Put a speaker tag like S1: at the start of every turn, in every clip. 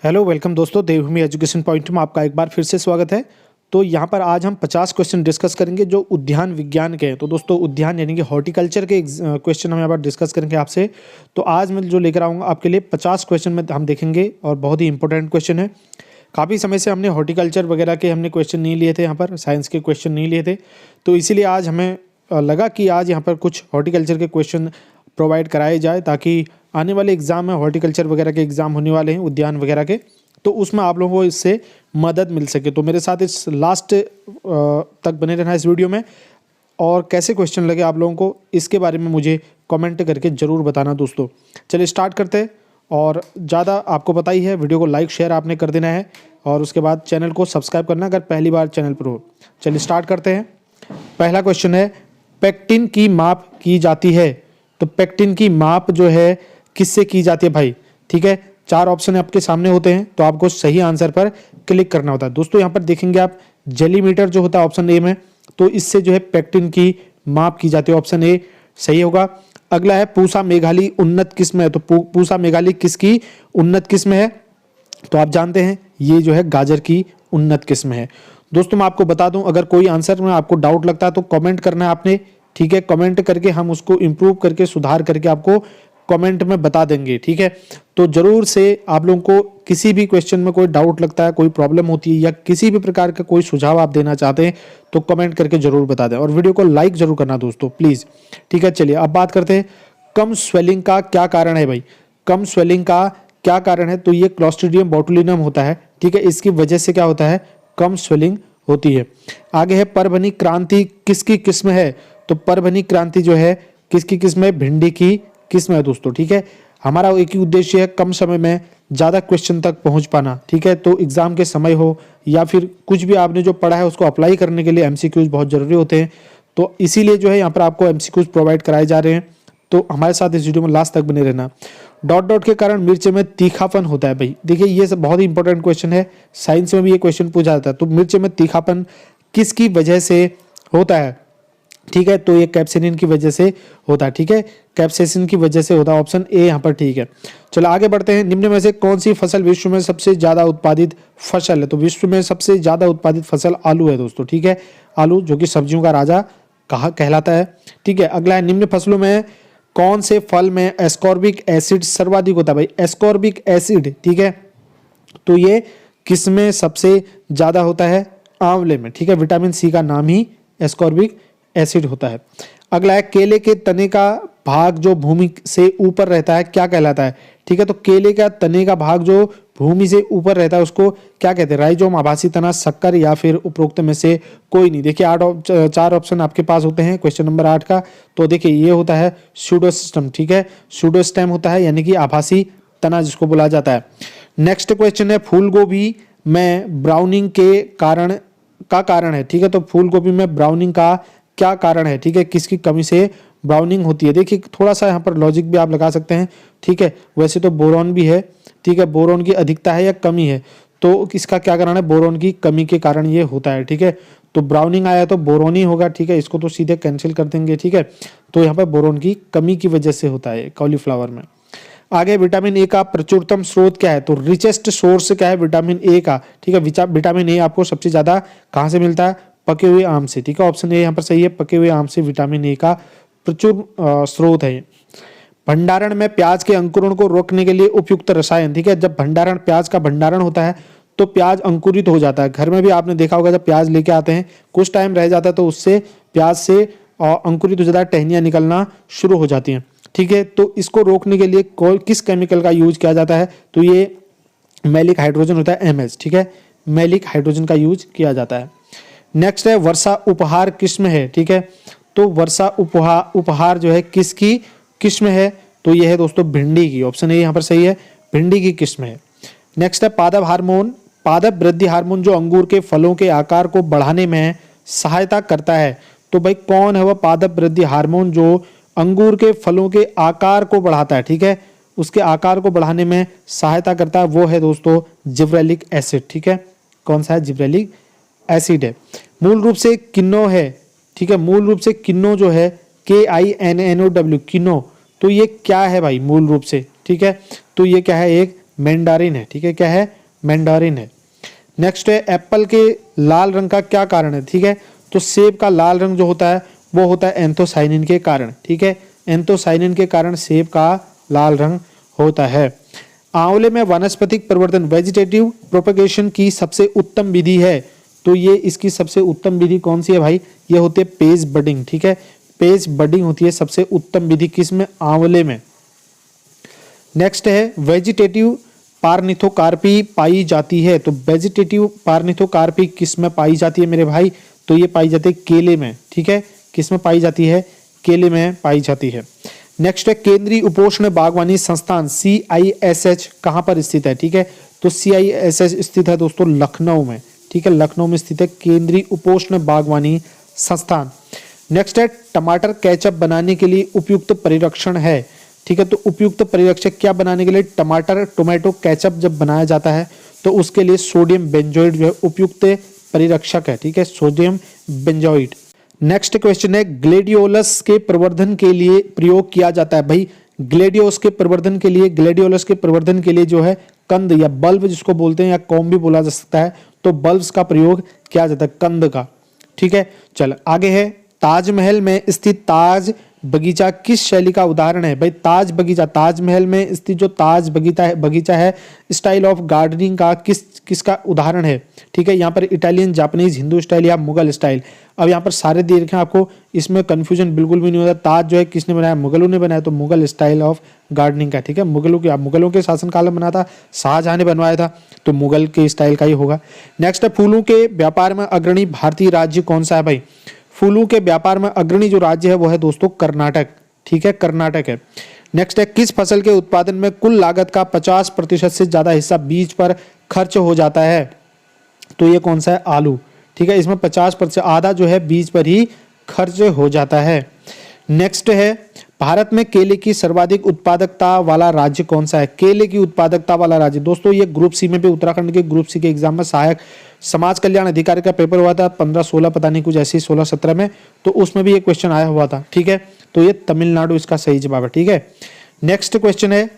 S1: Hello welcome दोस्तों, देवभूमि education point में आपका एक बार फिर से स्वागत है। तो यहाँ पर आज हम 50 क्वेश्चन डिस्कस करेंगे जो उद्यान विज्ञान के हैं। तो दोस्तों उद्यान यानी कि हॉर्टिकल्चर के क्वेश्चन हम यहाँ पर डिस्कस करेंगे आपसे। तो आज मैं जो लेकर आऊँगा आपके लिए 50 क्वेश्चन में हम देखेंगे और बहुत ही इंपॉर्टेंट क्वेश्चन है। काफ़ी समय से हमने हॉर्टिकल्चर वगैरह के हमने क्वेश्चन नहीं लिए थे, यहाँ पर साइंस के क्वेश्चन नहीं लिए थे। तो इसीलिए आज हमें लगा कि आज यहाँ पर कुछ हॉर्टिकल्चर के क्वेश्चन प्रोवाइड कराए जाए ताकि आने वाले एग्ज़ाम में हॉर्टिकल्चर वगैरह के एग्ज़ाम होने वाले हैं, उद्यान वगैरह के, तो उसमें आप लोगों को इससे मदद मिल सके। तो मेरे साथ इस लास्ट तक बने रहना इस वीडियो में, और कैसे क्वेश्चन लगे आप लोगों को इसके बारे में मुझे कमेंट करके ज़रूर बताना दोस्तों। चलिए स्टार्ट करते हैं। और ज़्यादा आपको पता ही है, वीडियो को लाइक शेयर आपने कर देना है और उसके बाद चैनल को सब्सक्राइब करना अगर पहली बार चैनल पर हो। चलिए स्टार्ट करते हैं। पहला क्वेश्चन है, पेक्टिन की माप की जाती है। तो पेक्टिन की माप जो है किससे की जाती है भाई? ठीक है, 4 ऑप्शन आपके सामने होते हैं, तो आपको सही आंसर पर क्लिक करना होता है। दोस्तों यहाँ पर देखेंगे आप, जेलीमीटर जो होता है ऑप्शन ए में, तो इससे जो है पेक्टिन की माप की जाती है। ऑप्शन ए सही होगा। अगला है, पूसा मेघाली उन्नत किस्म है। तो पूसा मेघाली किसकी उन्नत किस्म है? तो आप जानते हैं ये जो है गाजर की उन्नत किस्म है। दोस्तों मैं आपको बता दूं, अगर कोई आंसर में आपको डाउट लगता है तो कमेंट करना है आपने, ठीक है। कमेंट करके हम उसको इम्प्रूव करके सुधार करके आपको कमेंट में बता देंगे, ठीक है। तो जरूर से आप लोगों को किसी भी क्वेश्चन में कोई डाउट लगता है, कोई प्रॉब्लम होती है या किसी भी प्रकार का कोई सुझाव आप देना चाहते हैं तो कमेंट करके जरूर बता दें, और वीडियो को लाइक जरूर करना दोस्तों प्लीज़, ठीक है। चलिए अब बात करते हैं, कम स्वेलिंग का क्या कारण है भाई? कम स्वेलिंग का क्या कारण है? तो ये क्लॉस्ट्रीडियम बोटुलिनम होता है, ठीक है। इसकी वजह से क्या होता है? कम स्वेलिंग होती है। आगे है, परभनी क्रांति किसकी किस्म है? तो परभनी क्रांति जो है किसकी किस्म है? भिंडी की किस्म है दोस्तों, ठीक है। हमारा एक ही उद्देश्य है, कम समय में ज़्यादा क्वेश्चन तक पहुंच पाना, ठीक है। तो एग्जाम के समय हो या फिर कुछ भी आपने जो पढ़ा है उसको अप्लाई करने के लिए एमसीक्यूज बहुत ज़रूरी होते हैं। तो इसीलिए जो है यहाँ पर आपको एमसीक्यूज प्रोवाइड कराए जा रहे हैं। तो हमारे साथ इस वीडियो में लास्ट तक बने रहना। डॉट डॉट के कारण मिर्च में तीखापन होता है भाई। देखिए ये सब बहुत ही इंपॉर्टेंट क्वेश्चन है, साइंस में भी ये क्वेश्चन पूछा जाता है। तो मिर्च में तीखापन किसकी वजह से होता है? ठीक है, तो ये कैप्सेसिन की वजह से होता है, ठीक है। कैप्सेसिन की वजह से होता है, ऑप्शन ए यहाँ पर ठीक है। चलो आगे बढ़ते हैं। निम्न में से कौन सी फसल विश्व में सबसे ज्यादा उत्पादित फसल है? तो विश्व में सबसे ज्यादा उत्पादित फसल आलू है दोस्तों, ठीक है। आलू जो कि सब्जियों का राजा कहलाता है, ठीक है। अगला है, निम्न फसलों में कौन से फल में एस्कॉर्बिक एसिड सर्वाधिक होता है भाई? एस्कॉर्बिक एसिड, ठीक है। तो ये किस में सबसे ज्यादा होता है? आंवले में, ठीक है। विटामिन सी का नाम ही एस्कॉर्बिक एसिड होता है। अगला है, केले के तने का भाग जो भूमि से ऊपर रहता है क्या कहलाता है? ठीक है, तो केले का तने का भाग जो भूमि से ऊपर रहता है उसको क्या कहते हैं? राइजोम, आभासी तना, शक्कर या फिर उपरोक्त में से कोई नहीं। देखिए 4 ऑप्शन आपके पास होते हैं क्वेश्चन नंबर 8 का। तो देखिए ये होता है सूडोस्टेम, ठीक है। सूडोस्टेम होता है यानी कि आभासी तना जिसको बोला जाता है। नेक्स्ट क्वेश्चन है, फूल गोभी में ब्राउनिंग के कारण है, ठीक है। तो फूल गोभी में ब्राउनिंग का क्या कारण है? ठीक है, किसकी कमी से ब्राउनिंग होती है? देखिए थोड़ा सा यहाँ पर लॉजिक भी आप लगा सकते हैं, ठीक है। वैसे तो बोरॉन भी है, ठीक है। बोरॉन की अधिकता है या कमी है? तो इसका क्या कारण है? बोरॉन की कमी के कारण ये होता है, ठीक है। तो ब्राउनिंग आया तो बोरॉन ही होगा, ठीक है। इसको तो सीधे कैंसिल कर देंगे, ठीक है। तो यहाँ पर बोरॉन की कमी की वजह से होता है कॉलीफ्लावर में। आगे, विटामिन ए का प्रचुरतम स्रोत क्या है? तो रिचेस्ट सोर्स क्या है विटामिन ए का? ठीक है, विटामिन ए आपको सबसे ज्यादा कहाँ से मिलता है? पके हुए आम से, ठीक है। ऑप्शन ए यहाँ पर सही है, पके हुए आम से विटामिन ए का प्रचुर स्रोत है। भंडारण में प्याज के अंकुरण को रोकने के लिए उपयुक्त रसायन, ठीक है। जब भंडारण, प्याज का भंडारण होता है तो प्याज अंकुरित हो जाता है। घर में भी आपने देखा होगा, जब प्याज लेके आते हैं कुछ टाइम रह जाता है तो उससे प्याज से अंकुरित हो जाता है, टहनियाँ निकलना शुरू हो जाती हैं, ठीक है। तो इसको रोकने के लिए किस केमिकल का यूज किया जाता है? तो ये मैलिक हाइड्रोजन होता है, MS, ठीक है। मैलिक हाइड्रोजन का यूज किया जाता है। नेक्स्ट है, वर्षा उपहार किस्म है, ठीक है। तो वर्षा उपहार जो है किसकी किस्म है? तो ये है दोस्तों भिंडी की। ऑप्शन ए यहाँ पर सही है, भिंडी की किस्म है। नेक्स्ट है, पादप हार्मोन, पादप वृद्धि हार्मोन जो अंगूर के फलों के आकार को बढ़ाने में सहायता करता है। तो भाई कौन है वह पादप वृद्धि हार्मोन जो अंगूर के फलों के आकार को बढ़ाता है, ठीक है, उसके आकार को बढ़ाने में सहायता करता है? वो है दोस्तों जिब्रेलिक एसिड, ठीक है। कौन सा है? जिब्रेलिक एसिड है। मूल रूप से किन्नो है, ठीक है। मूल रूप से किन्नो जो है KINNOW, किन्नो, तो ये क्या है भाई मूल रूप से? ठीक है, तो ये क्या है? एक मैंडारिन है, ठीक है, क्या है, मैंडारिन है। नेक्स्ट है एप्पल के लाल रंग का क्या कारण है, ठीक है, तो सेब का लाल रंग जो होता है वो होता है एंथोसाइनिन के कारण, ठीक है, एंथोसाइनिन के कारण सेब का लाल रंग होता है। आंवले में वानस्पतिक प्रवर्धन वेजिटेटिव प्रोपगेशन की सबसे उत्तम विधि है, तो ये इसकी सबसे उत्तम विधि कौन सी है भाई, ये होती है पेज बडिंग, ठीक है, पेज बडिंग होती है सबसे उत्तम विधि किसमें, आंवले में। नेक्स्ट है वेजिटेटिव पार्निथोकार्पी पाई जाती है, तो वेजिटेटिव पार्निथोकार्पी किस में पाई जाती है मेरे भाई, तो ये पाई जाती है केले में, ठीक है, किस में पाई जाती है, केले में पाई जाती है। नेक्स्ट है केंद्रीय उपोष्ण बागवानी संस्थान CISH कहाँ पर स्थित है, ठीक है, तो CISH स्थित है दोस्तों लखनऊ में, ठीक है, लखनऊ में स्थित है केंद्रीय उपोष्ण बागवानी संस्थान। नेक्स्ट है टमाटर केचप बनाने के लिए उपयुक्त परिरक्षण है, ठीक है, तो उपयुक्त परिरक्षक क्या बनाने के लिए, टोमेटो केचप जब बनाया जाता है तो उसके लिए सोडियम बेंजोइड जो है उपयुक्त परिरक्षक है, ठीक है, सोडियम बेंजोइड। नेक्स्ट क्वेश्चन है ग्लेडियोलस के प्रवर्धन के लिए प्रयोग किया जाता है, भाई ग्लेडियोलस के प्रवर्धन के लिए जो है कंद या बल्ब जिसको बोलते हैं या कॉम भी बोला जा सकता है, तो बल्ब्स का प्रयोग किया जाता है कंद का, ठीक है। चल आगे है ताजमहल में स्थित ताज बगीचा किस शैली का उदाहरण है, भाई ताज बगीचा, ताजमहल में स्थित जो ताज बगीचा है स्टाइल ऑफ गार्डनिंग का किसका उदाहरण है, ठीक है, यहाँ पर इटालियन, जापानीज, हिंदू स्टाइल या मुगल स्टाइल। अब यहाँ पर सारे दे रखे हैं आपको, इसमें कंफ्यूजन बिल्कुल भी नहीं होता। ताज जो है किसने बनाया, मुगलों ने बनाया, तो मुगल स्टाइल ऑफ गार्डनिंग का, ठीक है, मुगलों के शासनकाल में बना था, शाहजहां ने बनवाया था, तो मुगल के स्टाइल का ही होगा। नेक्स्ट है फूलों के व्यापार में अग्रणी भारतीय राज्य कौन सा है, भाई फूलों के व्यापार में अग्रणी जो राज्य है वो है दोस्तों कर्नाटक, ठीक है, कर्नाटक है। नेक्स्ट है किस फसल के उत्पादन में कुल लागत का 50% से ज्यादा हिस्सा बीज पर खर्च हो जाता है, तो ये कौन सा है, आलू, ठीक है, इसमें 50% आधा जो है बीज पर ही खर्च हो जाता है। नेक्स्ट है भारत में केले की सर्वाधिक उत्पादकता वाला राज्य कौन सा है, केले की उत्पादकता वाला राज्य दोस्तों ये ग्रुप सी में भी, उत्तराखंड के ग्रुप सी के एग्जाम में सहायक समाज कल्याण अधिकारी का पेपर हुआ था 15-16 पता नहीं कुछ ऐसे ही 16-17 में, तो उसमें भी ये क्वेश्चन आया हुआ था, ठीक है, तो ये तमिलनाडु इसका सही जवाब है, ठीक है। नेक्स्ट क्वेश्चन है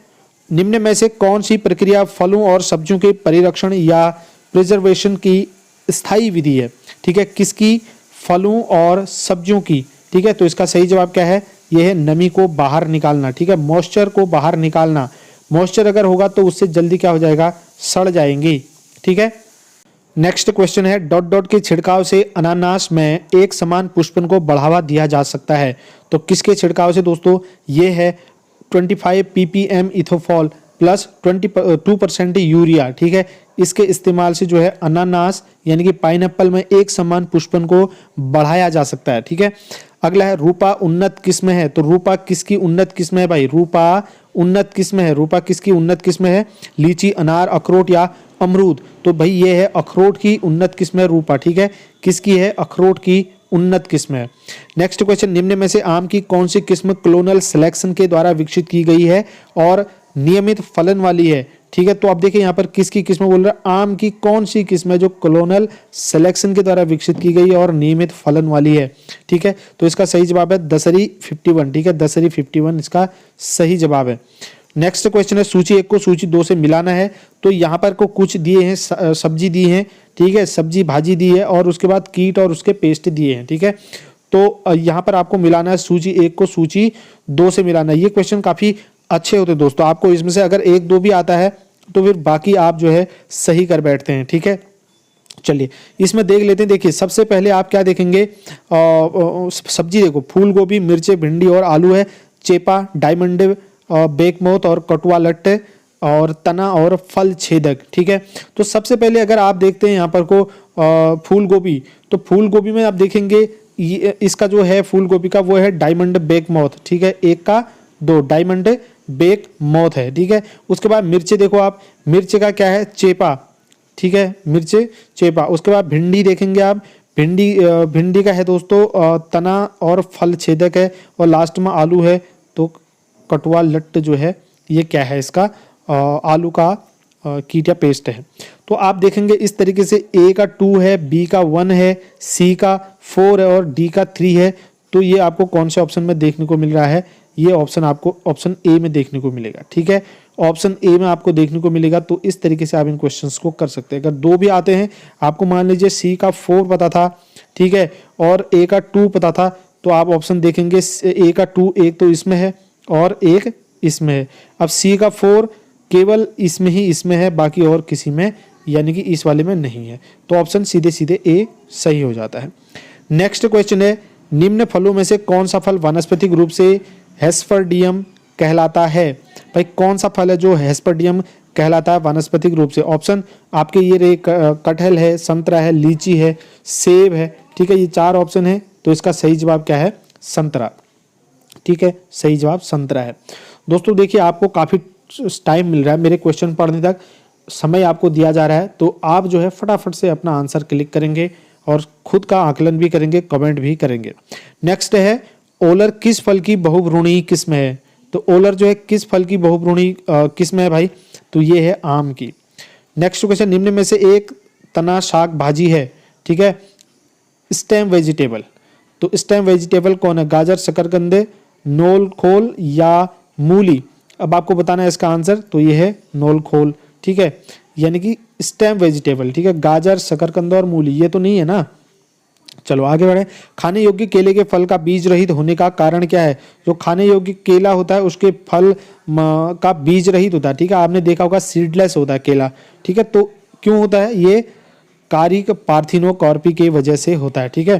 S1: निम्न में से कौन सी प्रक्रिया फलों और सब्जियों के परिरक्षण या प्रिजर्वेशन की स्थायी विधि है, ठीक है, किसकी, फलों और सब्जियों की, ठीक है, तो इसका सही जवाब क्या है, यह है नमी को बाहर निकालना, ठीक है, मॉइस्चर को बाहर निकालना। मॉइस्चर अगर होगा तो उससे जल्दी क्या हो जाएगा, सड़ जाएंगी, ठीक है। नेक्स्ट क्वेश्चन है डॉट डॉट के छिड़काव से अनानास में एक समान पुष्पन को बढ़ावा दिया जा सकता है, तो किसके छिड़काव से दोस्तों, ये है 25 ppm इथोफॉल प्लस 22% यूरिया, ठीक है, इसके इस्तेमाल से जो है अनानास यानी कि पाइनएप्पल में एक समान पुष्पन को बढ़ाया जा सकता है, ठीक है। अगला है रूपा उन्नत किस्म है, तो रूपा किसकी उन्नत किस्म है भाई, रूपा उन्नत किस्म है, रूपा किसकी उन्नत किस्म है, लीची, अनार, अखरोट या अमरूद, तो भाई ये है अखरोट की उन्नत किस्म है रूपा, ठीक है, किसकी है, अखरोट की उन्नत किस्म है। नेक्स्ट क्वेश्चन निम्न में से आम की कौन सी किस्म क्लोनल सिलेक्शन के द्वारा विकसित की गई है और नियमित फलन वाली है, ठीक है, तो आप देखिए यहाँ पर किसकी किस्म बोल रहा है, आम की कौन सी किस्म है जो क्लोनल सिलेक्शन के द्वारा विकसित की गई है और नियमित फलन वाली है, ठीक है, तो इसका सही जवाब है दशहरी 51, ठीक है, दशहरी 51 इसका सही जवाब है। नेक्स्ट क्वेश्चन है सूची 1 को सूची 2 से मिलाना है, तो यहाँ पर को कुछ दिए हैं, सब्जी दी है, ठीक है, सब्जी भाजी दी है और उसके बाद कीट और उसके पेस्ट दिए हैं, ठीक है, तो यहाँ पर आपको मिलाना है सूची 1 को सूची 2 से मिलाना है। ये क्वेश्चन काफी अच्छे होते हैं दोस्तों, आपको इसमें से अगर 1-2 भी आता है तो फिर बाकी आप जो है सही कर बैठते हैं, ठीक है। चलिए इसमें देख लेते हैं, देखिए सबसे पहले आप क्या देखेंगे, सब्जी देखो फूल गोभी, मिर्चे, भिंडी और आलू है, चेपा, डायमंड, बेकमोथ और कटुआ लट्ट और तना और फल छेदक, ठीक है। तो सबसे पहले अगर आप देखते हैं यहाँ पर को फूल गोभी, तो फूल गोभी में आप देखेंगे इसका जो है फूल गोभी का वो है डायमंड बेकमोथ, ठीक है, 1 का 2 डायमंड बेक मौत है, ठीक है। उसके बाद मिर्चे देखो आप, मिर्चे का क्या है, चेपा, ठीक है, मिर्चे चेपा। उसके बाद भिंडी देखेंगे आप, भिंडी का है दोस्तों तना और फल छेदक है, और लास्ट में आलू है, तो कटुआ लट्ट जो है ये क्या है, इसका आलू का कीट या पेस्ट है। तो आप देखेंगे इस तरीके से ए का 2 है, बी का 1 है, सी का 4 है और डी का 3 है, तो ये आपको कौन से ऑप्शन में देखने को मिल रहा है, ये ऑप्शन आपको ऑप्शन ए में देखने को मिलेगा। ठीक है, ऑप्शन ए में आपको देखने को मिलेगा। तो इस तरीके से आप इन क्वेश्चंस को कर सकते हैं। अगर 2 भी आते हैं, आपको मान लीजिए सी का 4 पता था, ठीक है, और ए का 2 पता था, तो आप ऑप्शन देखेंगे ए का 2 एक तो इसमें है और एक इसमें है। अब सी का 4 केवल इसमें ही इसमें है, बाकी और किसी में यानी कि इस वाले में नहीं है। तो ऑप्शन सीधे सीधे ए सही हो जाता है। नेक्स्ट क्वेश्चन है, निम्न फलों में से कौन सा फल वानस्पतिक रूप से हेस्पर्डियम कहलाता है? भाई कौन सा फल है जो हेस्पर्डियम कहलाता है वानस्पतिक रूप से? ऑप्शन आपके ये रहे, कटहल है, संतरा है, लीची है, सेब है। ठीक है, ये 4 ऑप्शन है। तो इसका सही जवाब क्या है? संतरा। ठीक है, सही जवाब संतरा है। दोस्तों देखिए, आपको काफ़ी टाइम मिल रहा है मेरे क्वेश्चन पढ़ने तक, समय आपको दिया जा रहा है, तो आप जो है फटाफट से अपना आंसर क्लिक करेंगे और खुद का आकलन भी करेंगे, कमेंट भी करेंगे। नेक्स्ट है, ओलर किस फल की बहुभ्रूणी किस्म है? तो ओलर जो है किस फल की बहुभ्रूणी किस्म है भाई? तो ये है आम की। नेक्स्ट क्वेश्चन, निम्न में से एक तना शाक भाजी है, ठीक है, स्टेम वेजिटेबल। तो स्टेम वेजिटेबल कौन है? गाजर, शकरकंदे, नोल खोल या मूली? अब आपको बताना है इसका आंसर। तो ये है नोल खोल। ठीक है, यानी कि स्टेम वेजिटेबल। ठीक है, गाजर, शकरकंद और मूली ये तो नहीं है ना। चलो आगे बढ़े। खाने योग्य केले के फल का बीज रहित होने का कारण क्या है? जो खाने योग्य केला होता है उसके फल का बीज रहित होता है। ठीक है, आपने देखा होगा सीडलेस होता है केला। ठीक है, तो क्यों होता है? ये कारिक पार्थिनोकार्पी की वजह से होता है। ठीक है,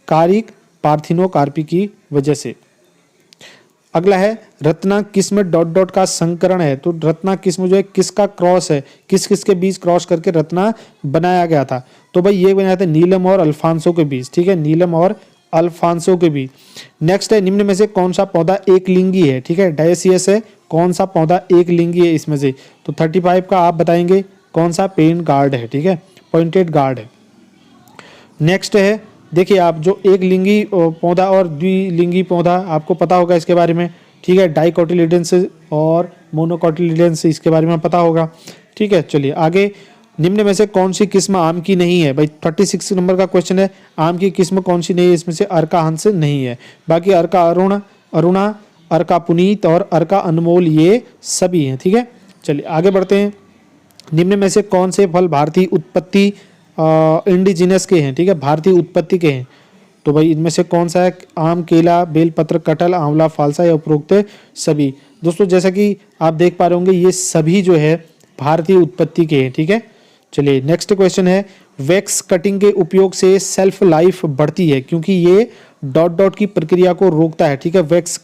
S1: कारिक पार्थिनोकार्पी की वजह से। अगला है, रत्ना किस्म डॉट डॉट का संकरण है। तो रत्ना किस्म जो है किसका क्रॉस है? किस किस के बीच क्रॉस करके रत्ना बनाया गया था? तो भाई ये बनाया था नीलम और अल्फांसो के बीच। ठीक है, नीलम और अल्फांसो के बीच। नेक्स्ट है, निम्न में से कौन सा पौधा एक लिंगी है? ठीक है, डायसियस है। कौन सा पौधा एक लिंगी है इसमें से? तो 35 का आप बताएंगे कौन सा? पेन गार्ड है। ठीक है, पॉइंटेड गार्ड है। नेक्स्ट है, देखिए आप जो एक लिंगी पौधा और द्विलिंगी पौधा आपको पता होगा इसके बारे में। ठीक है, डाइकोटिलिडेंस और मोनोकोटिलिडेंस इसके बारे में पता होगा। ठीक है, चलिए आगे। निम्न में से कौन सी किस्म आम की नहीं है? भाई 36 नंबर का क्वेश्चन है, आम की किस्म कौन सी नहीं है? इसमें से अर्का हंस नहीं है, बाकी अर्का अरुणा, अर्का पुनीत और अर्का अनमोल ये सभी हैं। ठीक है, चलिए आगे बढ़ते हैं। निम्न में से कौन से फल भारतीय उत्पत्ति इंडिजिनस के हैं? ठीक है, भारतीय उत्पत्ति के हैं। तो भाई इनमें से कौन सा है? आम, केला, बेलपत्र, कटहल, आंवला, फालसा या उपरोक्त सभी? दोस्तों जैसा कि आप देख पा रहे होंगे ये सभी जो है भारतीय उत्पत्ति के हैं। ठीक है, चलिए नेक्स्ट क्वेश्चन है, वैक्स कटिंग के उपयोग से सेल्फ लाइफ बढ़ती है क्योंकि ये डॉट डॉट की प्रक्रिया को रोकता है। ठीक है, वैक्स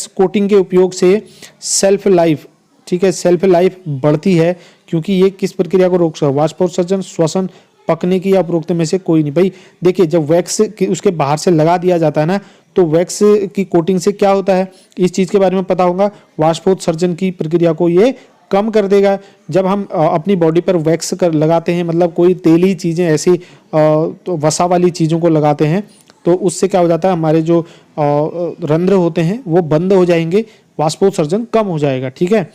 S1: कोटिंग के उपयोग से सेल्फ लाइफ, ठीक है, सेल्फ लाइफ बढ़ती है क्योंकि ये किस प्रक्रिया को रोक सकता है? वाष्पोत्सर्जन, श्वसन, पकने की या उपरोक्त में से कोई नहीं। भाई देखिए, जब वैक्स उसके बाहर से लगा दिया जाता है ना, तो वैक्स की कोटिंग से क्या होता है इस चीज के बारे में पता होगा। वाष्पोत्सर्जन की प्रक्रिया को ये कम कर देगा। जब हम अपनी बॉडी पर वैक्स कर लगाते हैं, मतलब कोई तेली चीजें ऐसी तो वसा वाली चीजों को लगाते हैं, तो उससे क्या हो जाता है, हमारे जो रंध्र होते हैं वो बंद हो जाएंगे, वाष्पोत्सर्जन कम हो जाएगा। ठीक है,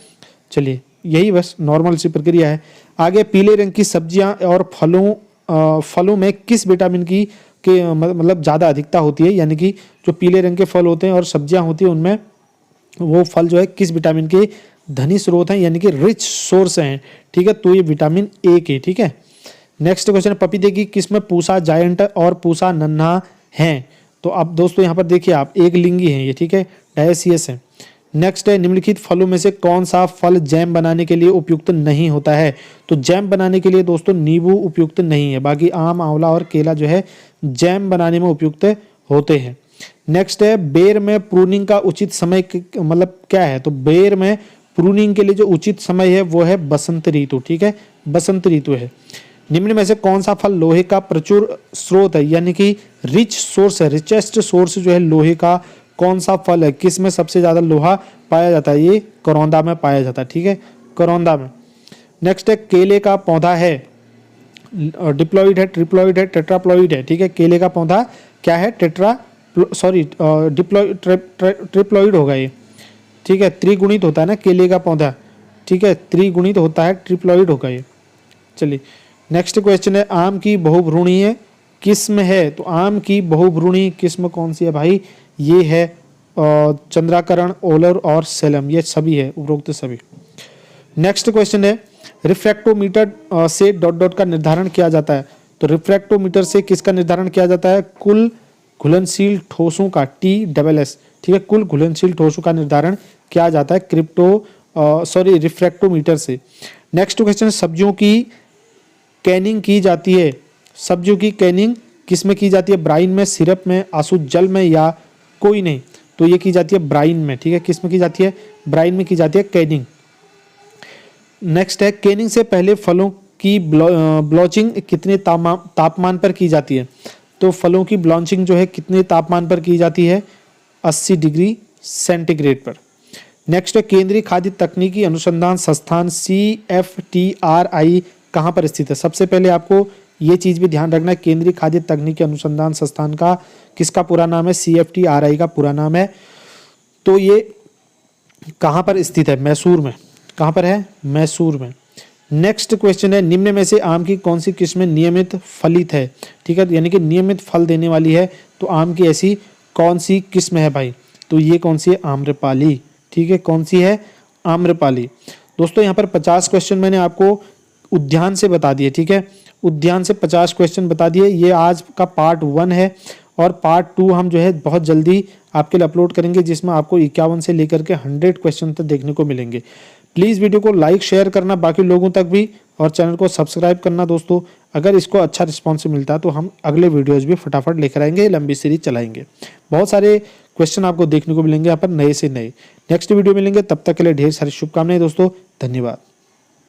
S1: चलिए यही बस नॉर्मल सी प्रक्रिया है। आगे, पीले रंग की सब्जियां और फलों में किस विटामिन की मतलब ज़्यादा अधिकता होती है? यानी कि जो पीले रंग के फल होते हैं और सब्जियां होती हैं उनमें वो फल जो है किस विटामिन के धनी स्रोत हैं, यानी कि रिच सोर्स हैं। ठीक है, तो ये विटामिन ए के। ठीक है, नेक्स्ट क्वेश्चन, पपीते की किस्म पूसा जायंट और पूसा नन्हा हैं? तो अब दोस्तों यहाँ पर देखिए आप, एक लिंगी हैं ये। ठीक है, डायसियस है। नेक्स्ट है, निम्नलिखित फलों में से कौन सा फल जैम बनाने के लिए उपयुक्त नहीं होता है? तो जैम बनाने के लिए दोस्तों नींबू उपयुक्त नहीं है, बाकी आम, आंवला और केला जो है जैम बनाने में उपयुक्त होते हैं। नेक्स्ट है, बेर में प्रूनिंग का उचित समय मतलब क्या है? तो बेर में प्रूनिंग के लिए जो उचित समय है वो है बसंत ऋतु। ठीक है, बसंत ऋतु है। निम्न में से कौन सा फल लोहे का प्रचुर स्रोत है, यानी कि रिच सोर्स है, रिचेस्ट सोर्स जो है लोहे का कौन सा फल है? किस में सबसे ज्यादा लोहा पाया जाता है? ये करौंदा में पाया जाता है। ठीक है, करौंदा में। नेक्स्ट है, केले का पौधा है डिप्लॉइड है, ट्रिप्लॉइड है, टेट्राप्लॉइड है? ठीक है, केले का पौधा क्या है? ट्रिप्लॉइड होगा ये। ठीक है, त्रिगुणित होता है ना केले का पौधा। ठीक है, त्रिगुणित होता है, ट्रिप्लॉइड होगा ये। चलिए नेक्स्ट क्वेश्चन है, आम की बहुभ्रूणीय किस्म है? तो आम की बहुभ्रूणीय किस्म कौन सी है भाई? ये है चंद्राकरण, ओलर और सेलम, ये सभी है, उपरोक्त सभी। नेक्स्ट क्वेश्चन है, रिफ्रैक्टोमीटर से डॉट डॉट का निर्धारण किया जाता है। तो रिफ्रैक्टोमीटर से किसका निर्धारण किया जाता है? कुल घुलनशील ठोसों का, TSS, ठीक है, कुल घुलनशील ठोसों का निर्धारण किया जाता है रिफ्रैक्टोमीटर से। नेक्स्ट क्वेश्चन, सब्जियों की कैनिंग की जाती है। सब्जियों की कैनिंग किस में की जाती है? ब्राइन में, सिरप में, आसू जल में या कोई नहीं? तो ये की जाती है ब्राइन में, ठीक है। किस में की जाती है? ब्राइन में की जाती है कैनिंग। नेक्स्ट है, कैनिंग से पहले फलों की ब्लॉचिंग कितने तापमान पर की जाती है? तो फलों की ब्लॉचिंग जो है कितने तापमान पर की जाती है? 80 डिग्री सेंटीग्रेड पर। नेक्स्ट है, केंद्रीय खाद्य तकनीकी अनुसंधान संस्थान CFTRI कहाँ पर स्थित है? सबसे पहले आपको ये चीज़ भी ध्यान रखना है, केंद्रीय खाद्य तकनीकी अनुसंधान संस्थान का किसका पूरा नाम है? CFTRI का पूरा नाम है। तो ये कहाँ पर स्थित है? मैसूर में। कहाँ पर है? मैसूर में। नेक्स्ट क्वेश्चन है, निम्न में से आम की कौन सी किस्में नियमित फलित है? ठीक है, यानी कि नियमित फल देने वाली है। तो आम की ऐसी कौन सी किस्म है भाई? तो ये कौन सी है? आम्रपाली। ठीक है, कौन सी है? आम्रपाली। दोस्तों यहाँ पर 50 क्वेश्चन मैंने आपको उद्यान से बता दिए, ठीक है, उद्यान से 50 क्वेश्चन बता दिए। ये आज का पार्ट 1 है और पार्ट 2 हम जो है बहुत जल्दी आपके लिए अपलोड करेंगे, जिसमें आपको 51 से लेकर के 100 क्वेश्चन तक देखने को मिलेंगे। प्लीज़ वीडियो को लाइक शेयर करना बाकी लोगों तक भी, और चैनल को सब्सक्राइब करना दोस्तों। अगर इसको अच्छा रिस्पॉन्स मिलता है तो हम अगले वीडियोज़ भी फटाफट लेकर आएंगे, लंबी सीरीज चलाएंगे। बहुत सारे क्वेश्चन आपको देखने को मिलेंगे यहाँ पर, नए से नए। नेक्स्ट वीडियो मिलेंगे, तब तक के लिए ढेर सारी शुभकामनाएं दोस्तों, धन्यवाद।